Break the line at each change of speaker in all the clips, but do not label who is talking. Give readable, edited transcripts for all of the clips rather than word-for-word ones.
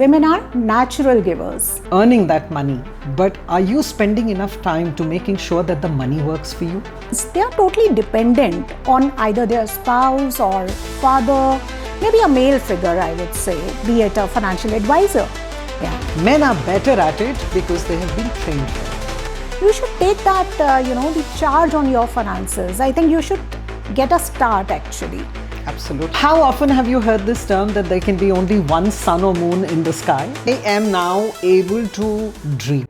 Women are natural givers.
Earning that money, but are you spending enough time to making sure that the money works for you?
They are totally dependent on either their spouse or father, maybe a male figure, I would say, be it a financial advisor.
Yeah. Men are better at it because they have been trained for it.
You should take that, the charge on your finances. I think you should get a start actually.
Absolutely. How often have you heard this term that there can be only one sun or moon in the sky? I am now able to dream.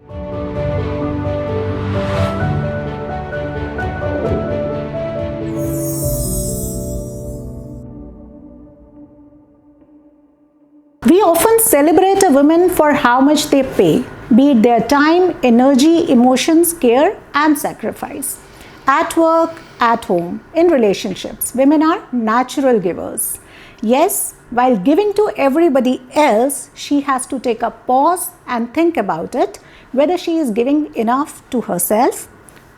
We often celebrate a woman for how much they pay, be it their time, energy, emotions, care, and sacrifice. At work, at home, in relationships, women are natural givers. Yes, while giving to everybody else, she has to take a pause and think about it, whether she is giving enough to herself.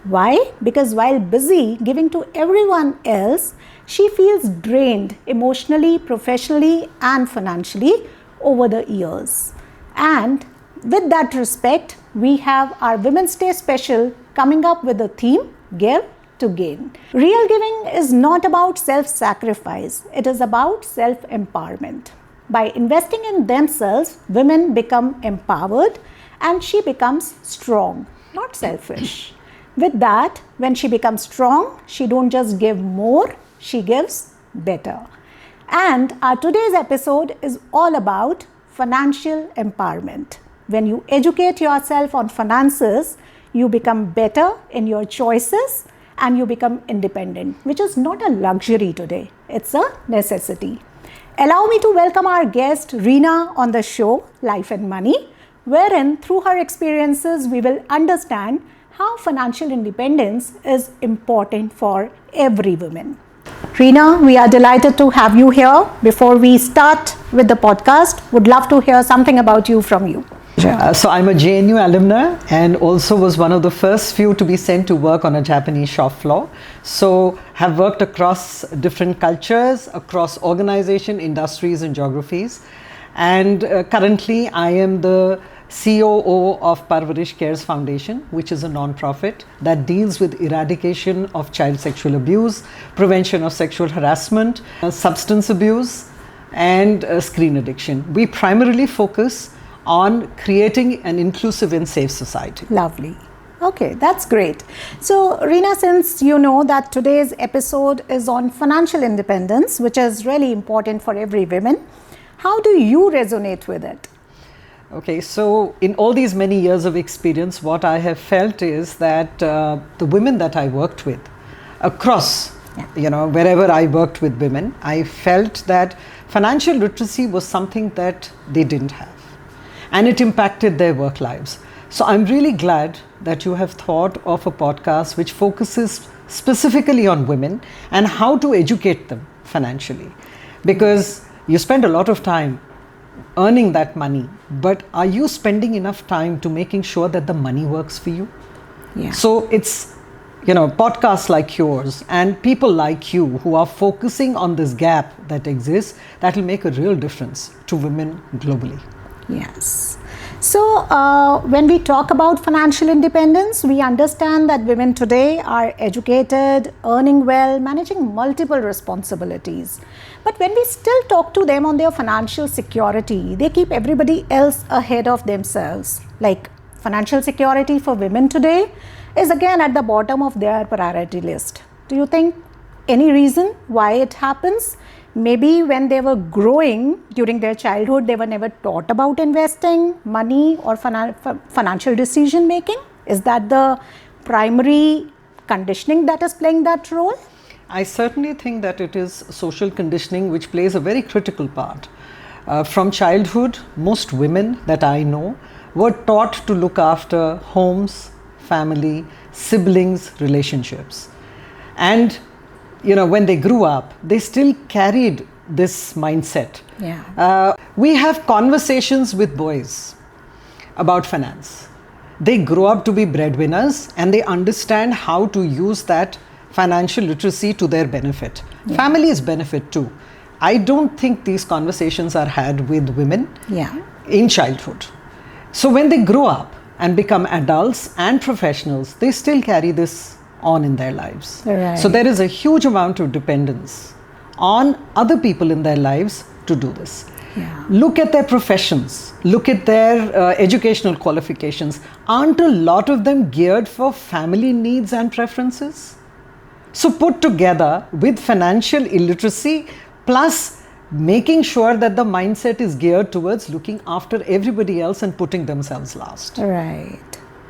Why? Because while busy giving to everyone else, she feels drained emotionally, professionally, and financially over the years. And with that respect, we have our Women's Day special coming up with the theme, Give to Gain. Real giving is not about self-sacrifice, it is about self-empowerment. By investing in themselves, women become empowered and she becomes strong, not selfish. With that, when she becomes strong, she don't just give more, she gives better. And our today's episode is all about financial empowerment. When you educate yourself on finances, you become better in your choices and you become independent, which is not a luxury today, it's a necessity. Allow me to welcome our guest Rina on the show, Life and Money, wherein through her experiences we will understand how financial independence is important for every woman. Rina, we are delighted to have you here. Before we start with the podcast, would love to hear something about you from you.
So I'm a JNU alumna and also was one of the first few to be sent to work on a Japanese shop floor. So have worked across different cultures, across organization, industries and geographies. And currently I am the COO of Parvarish Cares Foundation, which is a non-profit that deals with eradication of child sexual abuse, prevention of sexual harassment, substance abuse and screen addiction. We primarily focus on creating an inclusive and safe society.
Lovely. Okay, that's great. So Rina, since you know that today's episode is on financial independence, which is really important for every woman, how do you resonate with it?
Okay, so in all these many years of experience, what I have felt is that the women that I worked with across, wherever I worked with women, I felt that financial literacy was something that they didn't have. And it impacted their work lives. So I'm really glad that you have thought of a podcast which focuses specifically on women and how to educate them financially. Because you spend a lot of time earning that money, but are you spending enough time to making sure that the money works for you?
Yeah.
So it's, podcasts like yours and people like you who are focusing on this gap that exists, that will make a real difference to women globally.
Yes. So when we talk about financial independence, we understand that women today are educated, earning well, managing multiple responsibilities. But when we still talk to them on their financial security, they keep everybody else ahead of themselves. Like financial security for women today is again at the bottom of their priority list. Do you think any reason why it happens? Maybe when they were growing during their childhood, they were never taught about investing, money or financial decision making. Is that the primary conditioning that is playing that role?
I certainly think that it is social conditioning which plays a very critical part. From childhood, most women that I know were taught to look after homes, family, siblings, relationships. And when they grew up, they still carried this mindset.
Yeah.
We have conversations with boys about finance. They grow up to be breadwinners and they understand how to use that financial literacy to their benefit. Yeah. Families benefit too. I don't think these conversations are had with women.
Yeah.
in childhood. So when they grow up and become adults and professionals, they still carry this on in their lives.
Right.
So there is a huge amount of dependence on other people in their lives to do this.
Yeah.
Look at their professions, look at their educational qualifications. Aren't a lot of them geared for family needs and preferences? So put together with financial illiteracy plus making sure that the mindset is geared towards looking after everybody else and putting themselves last.
Right.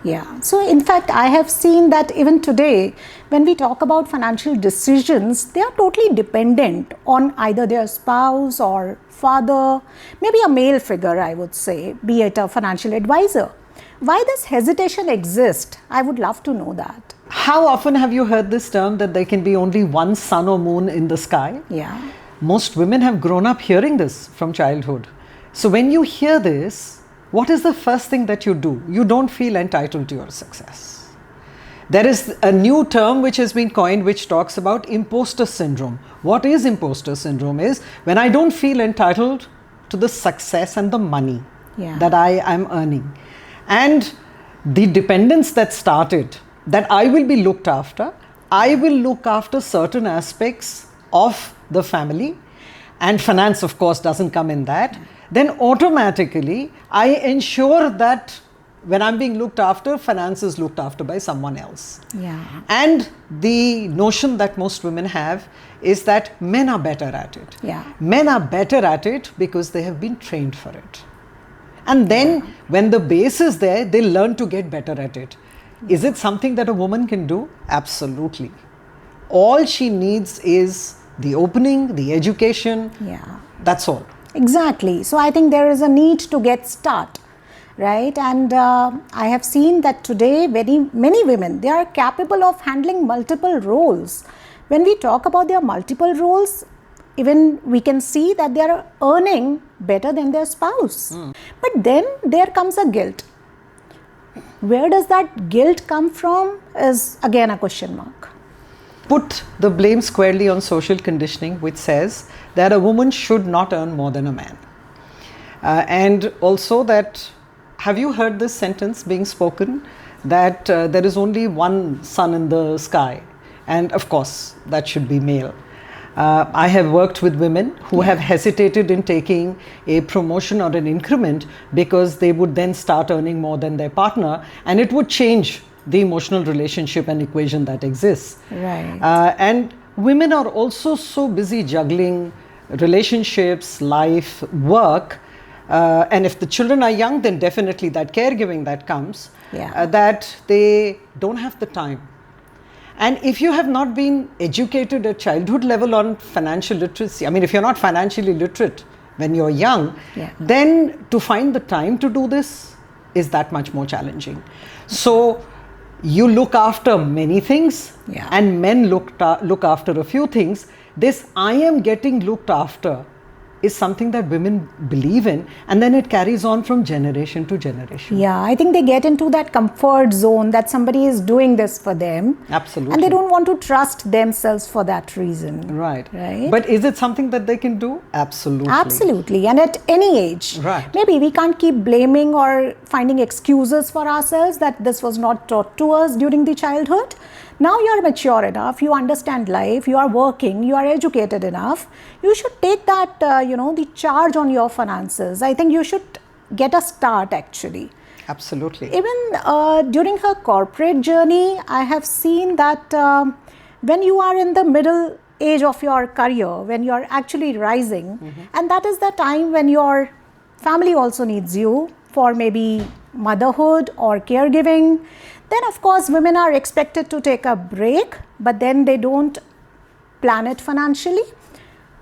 Yeah. So in fact, I have seen that even today, when we talk about financial decisions, they are totally dependent on either their spouse or father, maybe a male figure, I would say, be it a financial advisor. Why this hesitation exists, I would love to know that.
How often have you heard this term that there can be only one sun or moon in the sky?
Yeah.
Most women have grown up hearing this from childhood. So when you hear this, what is the first thing that you do? You don't feel entitled to your success. There is a new term which has been coined which talks about imposter syndrome. What is imposter syndrome is when I don't feel entitled to the success and the money that I am earning. And the dependence that started, that I will be looked after, I will look after certain aspects of the family, and finance of course doesn't come in that, then automatically I ensure that when I'm being looked after, finance is looked after by someone else.
Yeah.
And the notion that most women have is that men are better at it.
Yeah.
Men are better at it because they have been trained for it. And then when the base is there, they learn to get better at it. Is it something that a woman can do? Absolutely. All she needs is the opening, the education.
Yeah.
That's all.
Exactly. So I think there is a need to get start, right? And I have seen that today many women, they are capable of handling multiple roles. When we talk about their multiple roles, even we can see that they are earning better than their spouse. But then there comes a guilt. Where does that guilt come from is again a question mark.
Put the blame squarely on social conditioning, which says that a woman should not earn more than a man. And also that, have you heard this sentence being spoken that there is only one sun in the sky? And of course, that should be male. I have worked with women who have hesitated in taking a promotion or an increment because they would then start earning more than their partner, and it would change the emotional relationship and equation that exists.
Right.
And women are also so busy juggling relationships, life, work, and if the children are young, then definitely that caregiving that comes, that they don't have the time. And if you have not been educated at childhood level on financial literacy, I mean, if you're not financially literate when you're young, then to find the time to do this is that much more challenging. So you look after many things, and men look after a few things. This I am getting looked after is something that women believe in, and then it carries on from generation to generation.
Yeah, I think they get into that comfort zone that somebody is doing this for them.
Absolutely.
And they don't want to trust themselves for that reason.
Right. But is it something that they can do? Absolutely.
Absolutely. And at any age.
Right.
Maybe we can't keep blaming or finding excuses for ourselves that this was not taught to us during the childhood. Now you are mature enough, you understand life, you are working, you are educated enough. You should take that, the charge on your finances. I think you should get a start actually.
Absolutely.
Even during her corporate journey, I have seen that when you are in the middle age of your career, when you are actually rising, and that is the time when your family also needs you for maybe motherhood or caregiving, then of course women are expected to take a break, but then they don't plan it financially.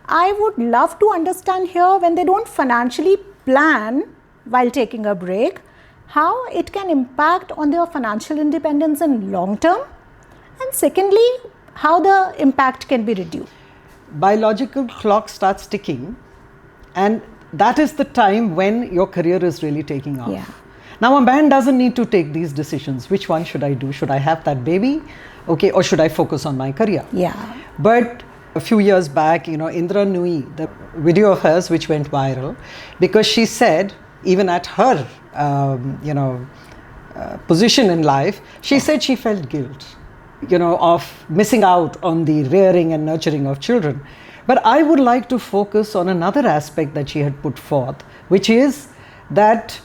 I would love to understand here, when they don't financially plan while taking a break, how it can impact on their financial independence in long term, and secondly, how the impact can be reduced.
Biological clock starts ticking, and that is the time when your career is really taking off. Now a man doesn't need to take these decisions. Which one should I do? Should I have that baby? Okay, or should I focus on my career? But a few years back, Indra Nui, the video of hers which went viral, because she said even at her, position in life, she said she felt guilt, of missing out on the rearing and nurturing of children. But I would like to focus on another aspect that she had put forth, which is that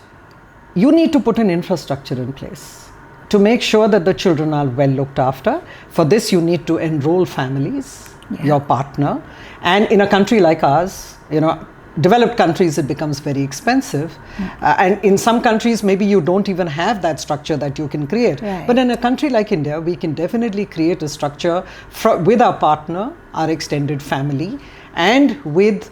you need to put an infrastructure in place to make sure that the children are well looked after. For this, you need to enroll families, your partner. And in a country like ours, developed countries, it becomes very expensive. And in some countries, maybe you don't even have that structure that you can create.
Right.
But in a country like India, we can definitely create a structure with our partner, our extended family, and with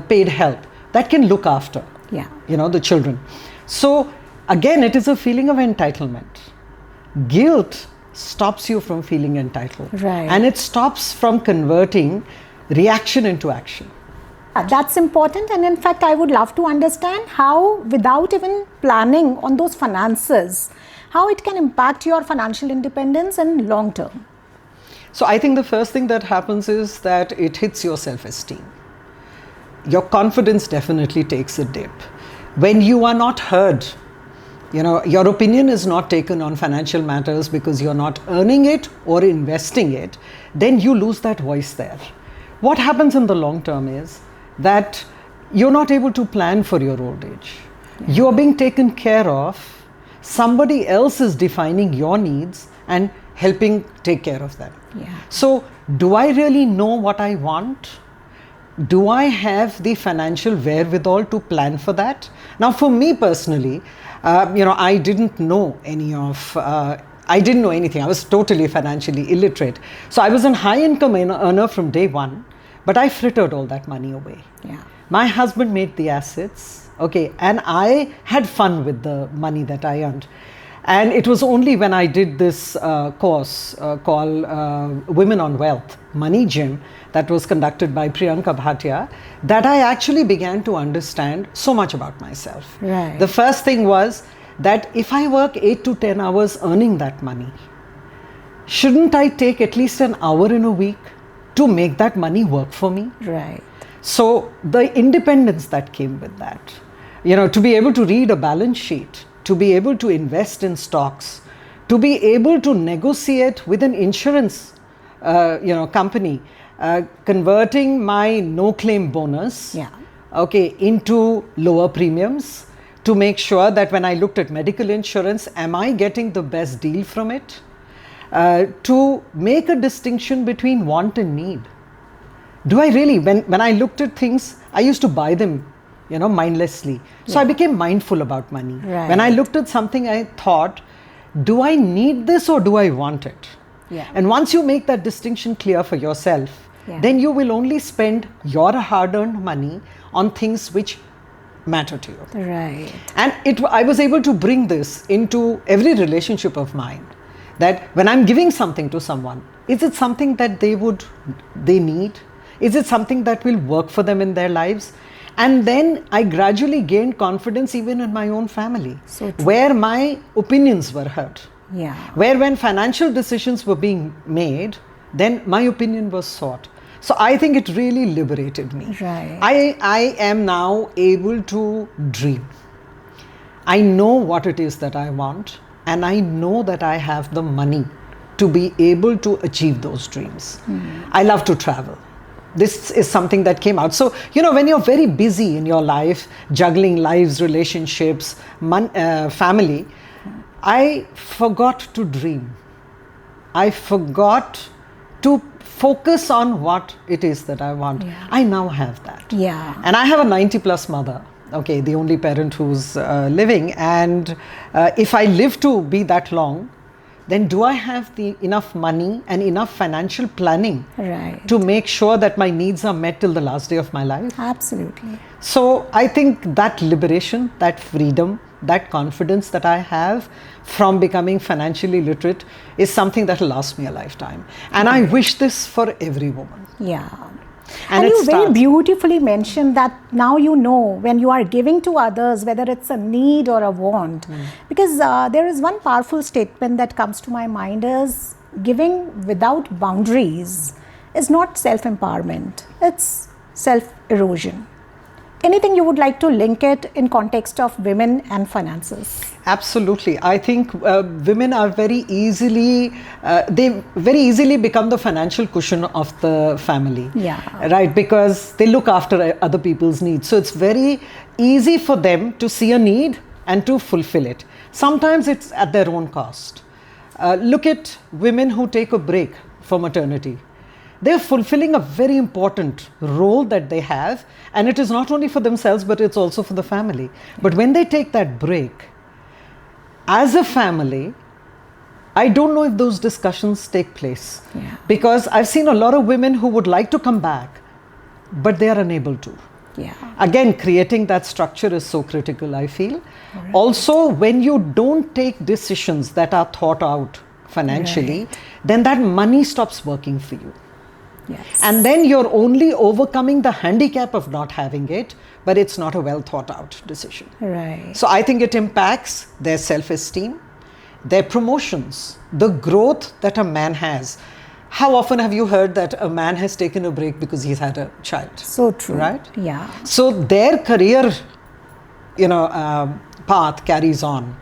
paid help that can look after the children. So again, it is a feeling of entitlement. Guilt stops you from feeling entitled.
Right.
And it stops from converting reaction into action.
That's important, and in fact, I would love to understand how, without even planning on those finances, how it can impact your financial independence in long term.
So I think the first thing that happens is that it hits your self-esteem. Your confidence definitely takes a dip. When you are not heard, your opinion is not taken on financial matters because you're not earning it or investing it, then you lose that voice there. What happens in the long term is that you're not able to plan for your old age. You're being taken care of. Somebody else is defining your needs and helping take care of them. So, do I really know what I want? Do I have the financial wherewithal to plan for that? Now, for me personally, I didn't know I didn't know anything. I was totally financially illiterate. So I was a high income earner from day one. But I frittered all that money away. My husband made the assets, and I had fun with the money that I earned. And it was only when I did this course called Women on Wealth, Money Gym, that was conducted by Priyanka Bhatia, that I actually began to understand so much about myself.
Right.
The first thing was that if I work 8 to 10 hours earning that money, shouldn't I take at least an hour in a week to make that money work for me?
Right.
So the independence that came with that, to be able to read a balance sheet, to be able to invest in stocks, to be able to negotiate with an insurance company, converting my no claim bonus into lower premiums, to make sure that when I looked at medical insurance, am I getting the best deal from it? To make a distinction between want and need. Do I really, when I looked at things, I used to buy them, mindlessly. So I became mindful about money.
Right.
When I looked at something, I thought, do I need this or do I want it? And once you make that distinction clear for yourself, then you will only spend your hard-earned money on things which matter to you.
Right.
And I was able to bring this into every relationship of mine. That when I'm giving something to someone, is it something that they need? Is it something that will work for them in their lives? And then I gradually gained confidence even in my own family, where my opinions were heard. Where when financial decisions were being made, then my opinion was sought. So I think it really liberated me.
Right.
I am now able to dream. I know what it is that I want. And I know that I have the money to be able to achieve those dreams. I love to travel. This is something that came out. So, when you're very busy in your life, juggling lives, relationships, family, I forgot to dream. I forgot to focus on what it is that I want. I now have that. And I have a 90+ mother. The only parent who's living, and if I live to be that long, then do I have enough money and enough financial planning to make sure that my needs are met till the last day of my life?
Absolutely.
So I think that liberation, that freedom, that confidence that I have from becoming financially literate is something that will last me a lifetime. And I wish this for every woman.
And you very beautifully mentioned that now you know when you are giving to others, whether it's a need or a want. Because there is one powerful statement that comes to my mind is giving without boundaries is not self-empowerment, it's self-erosion. anything you would like to link it in context of women and finances?
Absolutely. I think women are very easily, they very easily become the financial cushion of the family.
Yeah.
Right? Because they look after other people's needs. So it's very easy for them to see a need and to fulfill it. Sometimes it's at their own cost. Look at women who take a break for maternity. They're fulfilling a very important role that they have, and it is not only for themselves, but it's also for the family. But when they take that break, as a family, I don't know if those discussions take place.
Yeah.
Because I've seen a lot of women who would like to come back, but they are unable to.
Yeah.
Again, creating that structure is so critical, I feel.
Right.
Also, when you don't take decisions that are thought out financially,
Right.
then that money stops working for you.
Yes.
And then you're only overcoming the handicap of not having it, but it's not a well thought out decision.
Right.
So I think it impacts their self-esteem, their promotions, the growth that a man has. How often have you heard that a man has taken a break because he's had a child?
So true.
Right?
Yeah.
So their career, path carries on.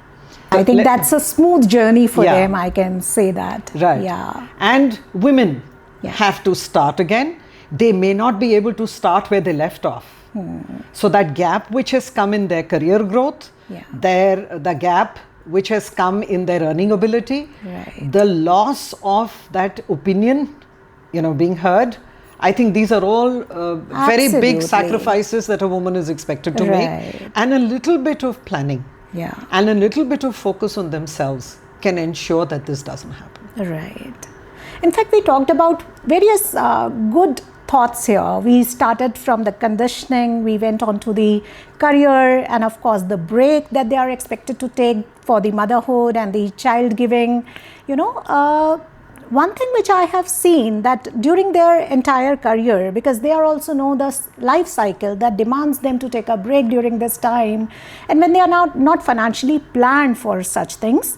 I think that's a smooth journey for
Yeah.
them, I can say that.
Right.
Yeah.
And women
Yeah.
have to start again. They may not be able to start where they left off. So that gap which has come in their career growth,
Yeah.
the gap which has come in their earning ability,
Right.
the loss of that opinion, being heard. I think these are all very big
Absolutely.
sacrifices that a woman is expected to
Right.
make, and a little bit of planning
Yeah.
and a little bit of focus on themselves can ensure that this doesn't happen.
Right. In fact, we talked about various good thoughts here. We started from the conditioning, we went on to the career, and of course the break that they are expected to take for the motherhood and the child giving. One thing which I have seen that during their entire career, because they are also know the life cycle that demands them to take a break during this time, and when they are not financially planned for such things,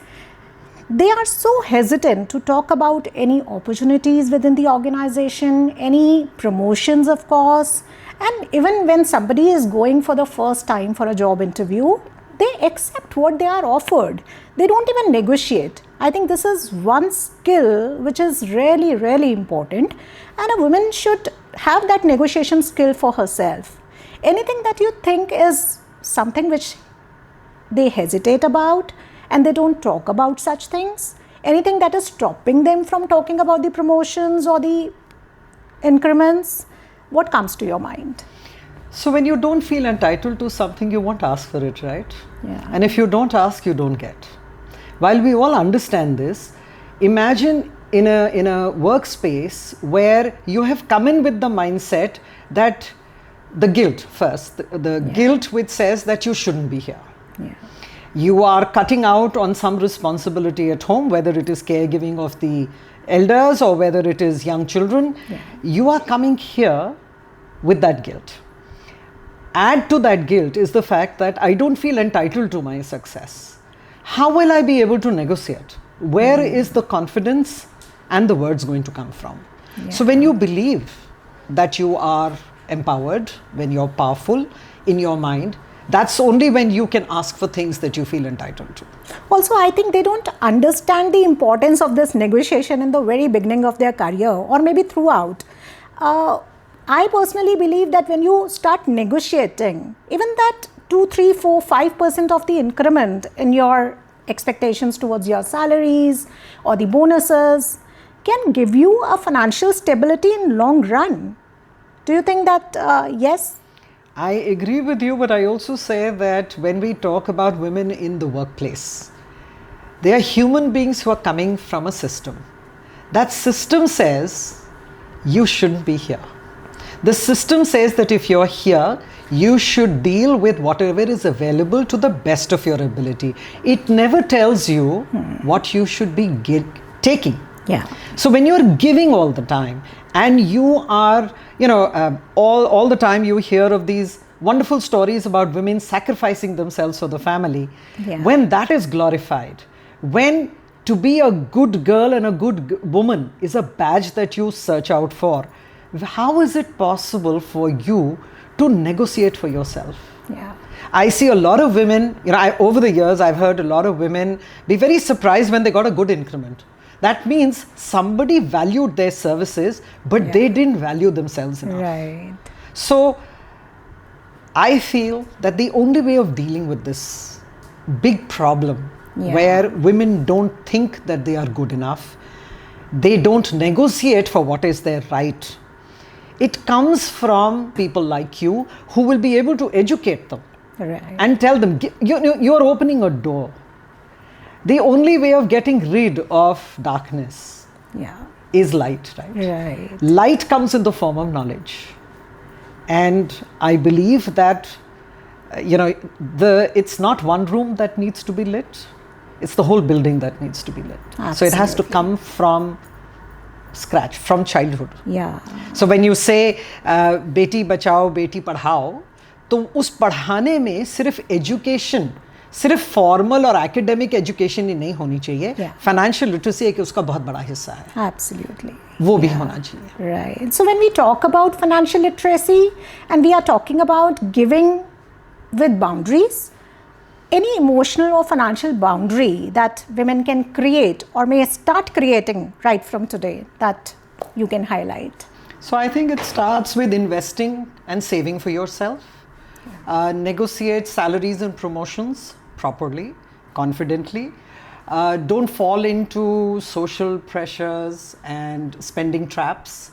they are so hesitant to talk about any opportunities within the organization, any promotions, of course. And even when somebody is going for the first time for a job interview, they accept what they are offered. They don't even negotiate. I think this is one skill which is really, really important. And a woman should have that negotiation skill for herself. Anything that you think is something which they hesitate about, and they don't talk about such things, anything that is stopping them from talking about the promotions or the increments, what comes to your mind?
So when you don't feel entitled to something, you won't ask for it, right?
Yeah.
And if you don't ask, you don't get. While we all understand this, imagine in a workspace where you have come in with the mindset that the guilt first, the guilt which says that you shouldn't be here.
Yeah.
You are cutting out on some responsibility at home, whether it is caregiving of the elders or whether it is young children.
Yeah.
You are coming here with that guilt. Add to that guilt is the fact that I don't feel entitled to my success. How will I be able to negotiate? Where is the confidence and the words going to come from?
Yeah.
So when you believe that you are empowered, when you're powerful in your mind, that's only when you can ask for things that you feel entitled to.
Also, I think they don't understand the importance of this negotiation in the very beginning of their career, or maybe throughout. I personally believe that when you start negotiating, even that 2, 3, 4, 5% of the increment in your expectations towards your salaries or the bonuses can give you a financial stability in long run. Do you think that, yes?
I agree with you, but I also say that when we talk about women in the workplace, they are human beings who are coming from a system. That system says you shouldn't be here. The system says that if you're here, you should deal with whatever is available to the best of your ability. It never tells you what you should be taking.
Yeah.
So when you're giving all the time and you are, all the time you hear of these wonderful stories about women sacrificing themselves for the family,
Yeah.
when that is glorified, when to be a good girl and a good woman is a badge that you search out for, how is it possible for you to negotiate for yourself.
Yeah.
I see a lot of women, over the years, I've heard a lot of women be very surprised when they got a good increment. That means somebody valued their services, but they didn't value themselves enough.
Right.
So, I feel that the only way of dealing with this big problem where women don't think that they are good enough, they don't negotiate for what is their right, it comes from people like you who will be able to educate them and tell them, you're opening a door. The only way of getting rid of darkness is light, right? Light comes in the form of knowledge. And I believe that, it's not one room that needs to be lit, it's the whole building that needs to be lit. Absolutely. So it has to come from scratch, from childhood.
Yeah.
So when you say, beti bachao, beti padhao, तो उस पढ़ाने में सिर्फ education, सिर्फ formal और academic education ही नहीं होनी चाहिए, फाइनेंशियल लिटरेसी एक उसका बहुत बड़ा हिस्सा है.
Absolutely.
वो भी होना चाहिए.
Right. So when we talk about financial literacy and we are talking about giving with boundaries, any emotional or financial boundary that women can create or may start creating right from today that you can highlight?
So I think it starts with investing and saving for yourself. Negotiate salaries and promotions properly, confidently. Don't fall into social pressures and spending traps.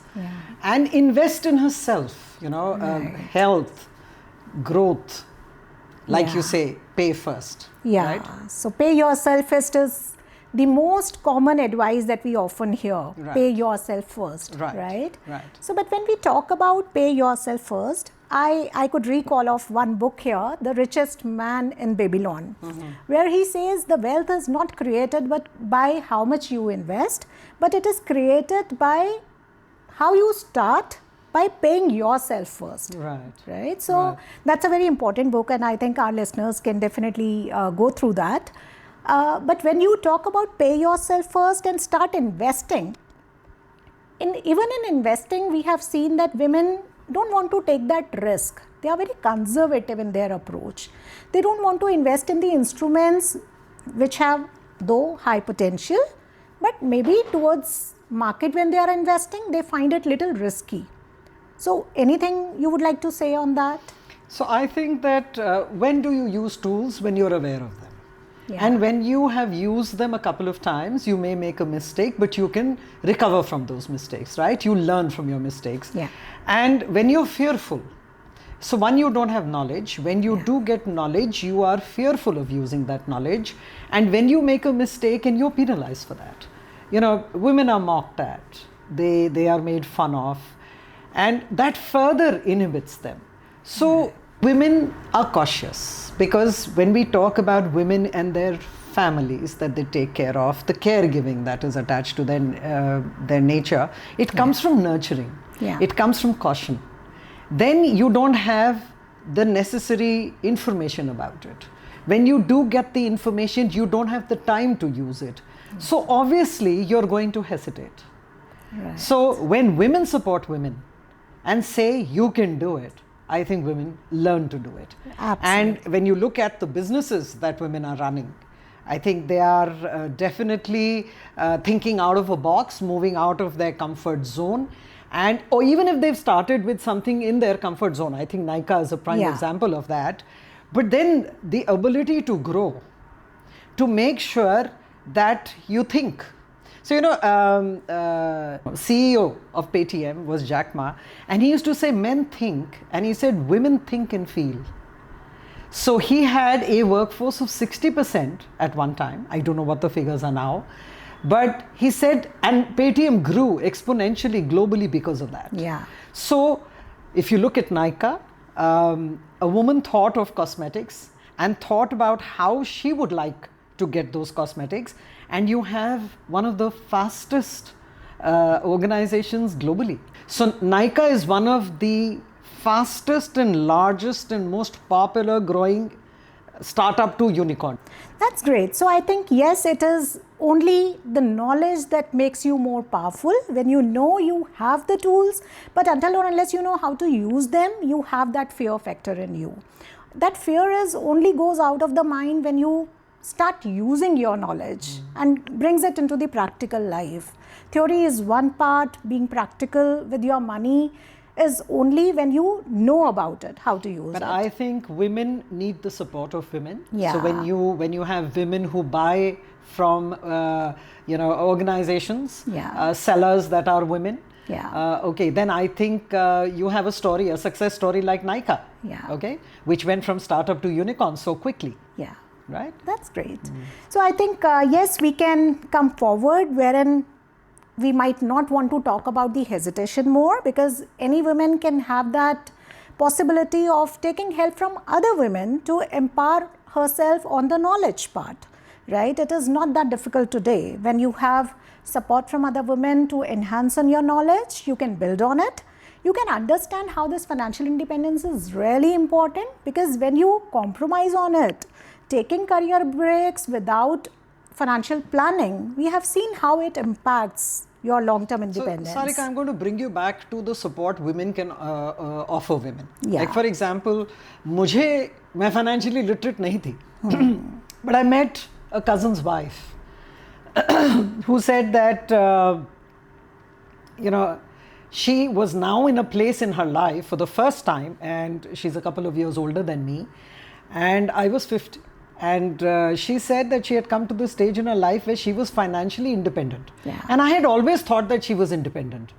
And invest in herself, health, growth. Like you say, pay first.
Yeah. Right? So pay yourself first is the most common advice that we often hear. Right. Pay yourself first. Right. So, but when we talk about pay yourself first, I could recall of one book here, The Richest Man in Babylon, where he says the wealth is not created but by how much you invest, but it is created by how you start by paying yourself first. Right. So that's a very important book, and I think our listeners can definitely go through that. But when you talk about pay yourself first and start investing, even in investing, we have seen that women don't want to take that risk. They are very conservative in their approach. They don't want to invest in the instruments which have, though, high potential, but maybe towards market when they are investing, they find it little risky. So anything you would like to say on that?
So I think that when do you use tools? When you're aware of them. And when you have used them a couple of times, you may make a mistake, but you can recover from those mistakes, right? You learn from your mistakes. And when you're fearful, so one, you don't have knowledge. When you do get knowledge, you are fearful of using that knowledge. And when you make a mistake, and you're penalized for that. Women are mocked at, they are made fun of, and that further inhibits them. So women are cautious, because when we talk about women and their families that they take care of, the caregiving that is attached to their nature, it comes from nurturing. It comes from caution. Then you don't have the necessary information about it. When you do get the information, you don't have the time to use it. So obviously you're going to hesitate. So when women support women and say you can do it, I think women learn to do it. And when you look at the businesses that women are running, I think they are definitely thinking out of a box, moving out of their comfort zone. Or even if they've started with something in their comfort zone, I think Nykaa is a prime example of that. But then the ability to grow, to make sure that you think. So, CEO of Paytm was Jack Ma, and he used to say men think, and he said women think and feel. So he had a workforce of 60% at one time. I don't know what the figures are now. But he said, and Paytm grew exponentially globally because of that. So if you look at Nykaa, a woman thought of cosmetics and thought about how she would like to get those cosmetics, and you have one of the fastest organizations globally. So Nykaa is one of the fastest and largest and most popular growing startup to unicorn.
That's great. So I think, yes, it is only the knowledge that makes you more powerful when you know you have the tools, but until or unless you know how to use them, you have that fear factor in you. That fear is only goes out of the mind when you start using your knowledge and brings it into the practical life. Theory is one part, being practical with your money is only when you know about it, how to use
But
it.
I think women need the support of women.
Yeah.
So when you have women who buy from organizations,
Yeah.
sellers that are women,
Yeah.
okay, then I think you have a story, a success story like Nika,
Yeah.
okay, which went from startup to unicorn so quickly,
Yeah.
right?
That's great. So I think, yes, we can come forward wherein we might not want to talk about the hesitation more, because any woman can have that possibility of taking help from other women to empower herself on the knowledge part, right? It is not that difficult today. When you have support from other women to enhance on your knowledge, you can build on it. You can understand how this financial independence is really important, because when you compromise on it, taking career breaks without financial planning, we have seen how it impacts your long-term independence.
So, Sarika, I'm going to bring you back to the support women can offer women.
Yeah.
Like, for example, मैं financially literate नहीं थी, but I met a cousin's wife who said that, she was now in a place in her life for the first time, and she's a couple of years older than me, and I was 50. And she said that she had come to the stage in her life where she was financially independent.
Yeah.
And I had always thought that she was independent.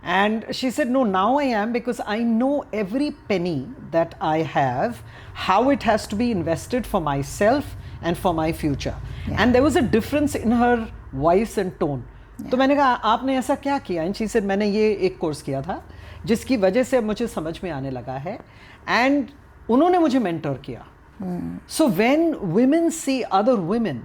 And she said, no, now I am, because I know every penny that I have, how it has to be invested for myself and for my future.
Yeah.
And there was a difference in her voice and tone. तो मैंने कहा आपने ऐसा क्या किया? And she said मैंने ये एक कोर्स किया था जिसकी वजह से मुझे समझ में आने लगा है, and उन्होंने मुझे मेंटर किया. So when women see other women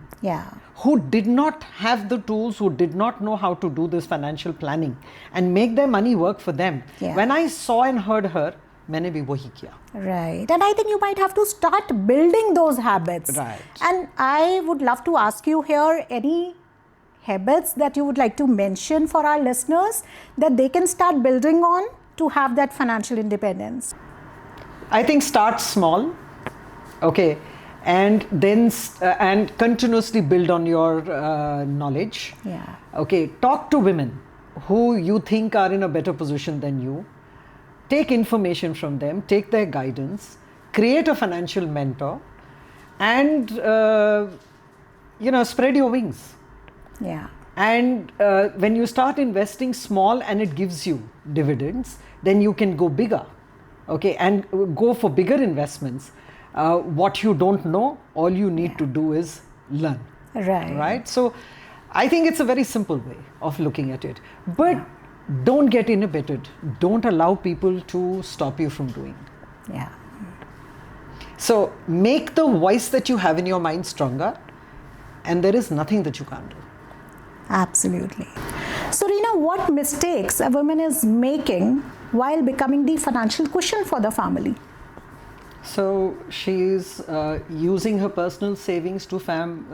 who did not have the tools, who did not know how to do this financial planning and make their money work for them, when I saw and heard her, मैंने भी वही किया.
Right. And I think you might have to start building those habits.
Right.
And I would love to ask you here, any habits that you would like to mention for our listeners that they can start building on to have that financial independence?
I think start small. Okay, and then and continuously build on your knowledge.
Yeah.
Okay, talk to women who you think are in a better position than you. Take information from them, take their guidance, create a financial mentor, and spread your wings.
Yeah.
And when you start investing small and it gives you dividends, then you can go bigger. Okay, and go for bigger investments. What you don't know, all you need to do is learn. Right? So I think it's a very simple way of looking at it. But don't get inhibited. Don't allow people to stop you from doing.
Yeah.
So make the voice that you have in your mind stronger, and there is nothing that you can't do.
Absolutely. So Rina, what mistakes a woman is making while becoming the financial cushion for the family?
So she's using her personal savings to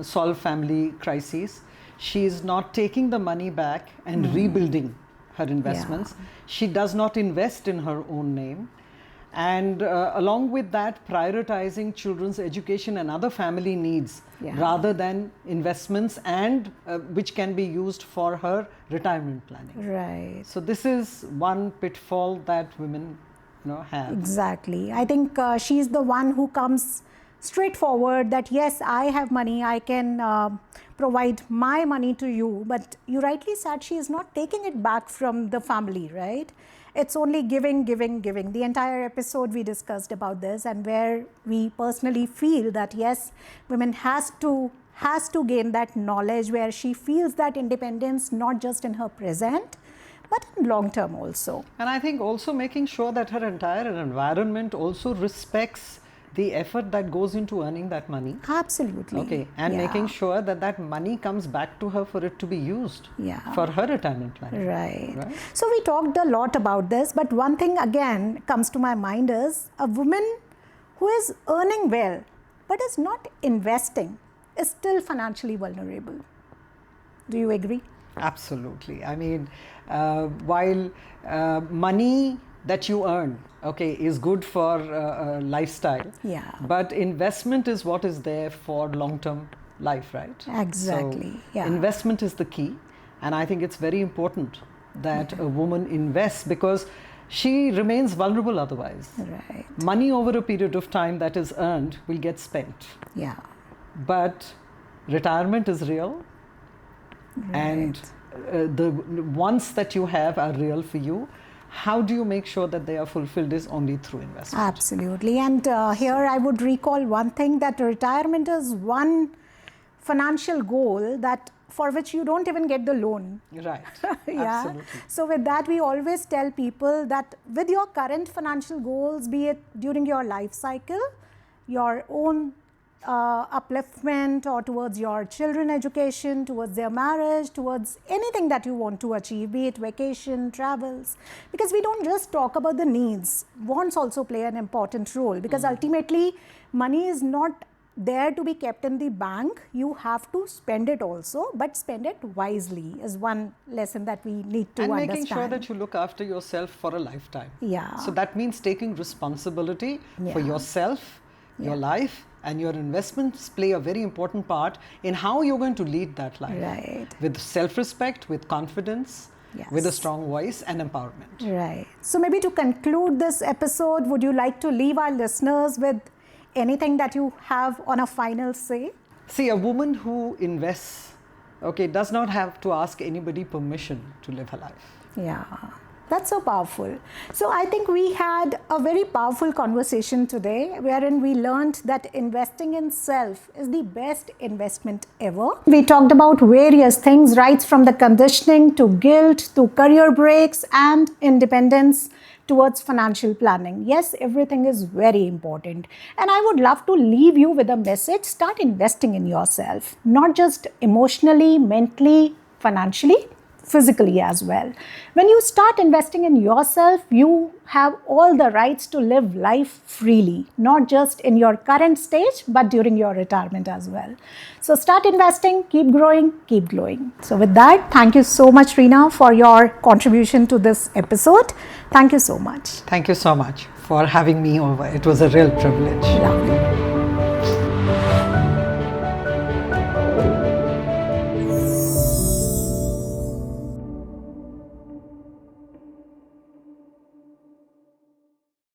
solve family crises. She's not taking the money back and rebuilding her investments.
Yeah.
She does not invest in her own name. And along with that, prioritizing children's education and other family needs rather than investments, and which can be used for her retirement planning.
Right.
So this is one pitfall that women have.
Exactly. I think she's the one who comes straightforward that yes, I have money, I can provide my money to you, but you rightly said she is not taking it back from the family, right? It's only giving. The entire episode we discussed about this, and where we personally feel that yes, women has to gain that knowledge where she feels that independence not just in her present but in long term also.
And I think also making sure that her entire environment also respects the effort that goes into earning that money.
Absolutely.
Okay, and making sure that that money comes back to her for it to be used for her retirement planning.
Right. So we talked a lot about this, but one thing again comes to my mind is a woman who is earning well but is not investing is still financially vulnerable. Do you agree?
Absolutely. I mean, while money that you earn, okay, is good for lifestyle,
Yeah.
but investment is what is there for long-term life, right?
Exactly.
So
Yeah.
investment is the key, and I think it's very important that a woman invests, because she remains vulnerable otherwise.
Right.
Money over a period of time that is earned will get spent,
Yeah.
but retirement is real, and the wants that you have are real for you. How do you make sure that they are fulfilled is only through investment.
Absolutely. And here I would recall one thing, that retirement is one financial goal that for which you don't even get the loan.
Right.
Yeah.
Absolutely.
So with that, we always tell people that with your current financial goals, be it during your life cycle, your own upliftment, or towards your children education, towards their marriage, towards anything that you want to achieve, be it vacation, travels, because we don't just talk about the needs, wants also play an important role, because ultimately money is not there to be kept in the bank. You have to spend it also, but spend it wisely is one lesson that we need to
and
understand.
making sure that you look after yourself for a lifetime.
Yeah.
So that means taking responsibility for
Yeah.
yourself, your life, and your investments play a very important part in how you're going to lead that life.
Right.
With self-respect, with confidence,
Yes.
with a strong voice and empowerment.
Right. So maybe to conclude this episode, would you like to leave our listeners with anything that you have on a final say?
See, a woman who invests, okay, does not have to ask anybody permission to live her life.
Yeah, that's so powerful. So I think we had a very powerful conversation today, wherein we learned that investing in self is the best investment ever. We talked about various things, right from the conditioning to guilt to career breaks and independence towards financial planning. Yes, everything is very important. And I would love to leave you with a message: start investing in yourself, not just emotionally, mentally, financially, physically as well. When you start investing in yourself, you have all the rights to live life freely, not just in your current stage, but during your retirement as well. So start investing, keep growing, keep glowing. So with that, thank you so much, Rina, for your contribution to this episode. Thank you so much.
Thank you so much for having me over. It was a real privilege.
Lovely.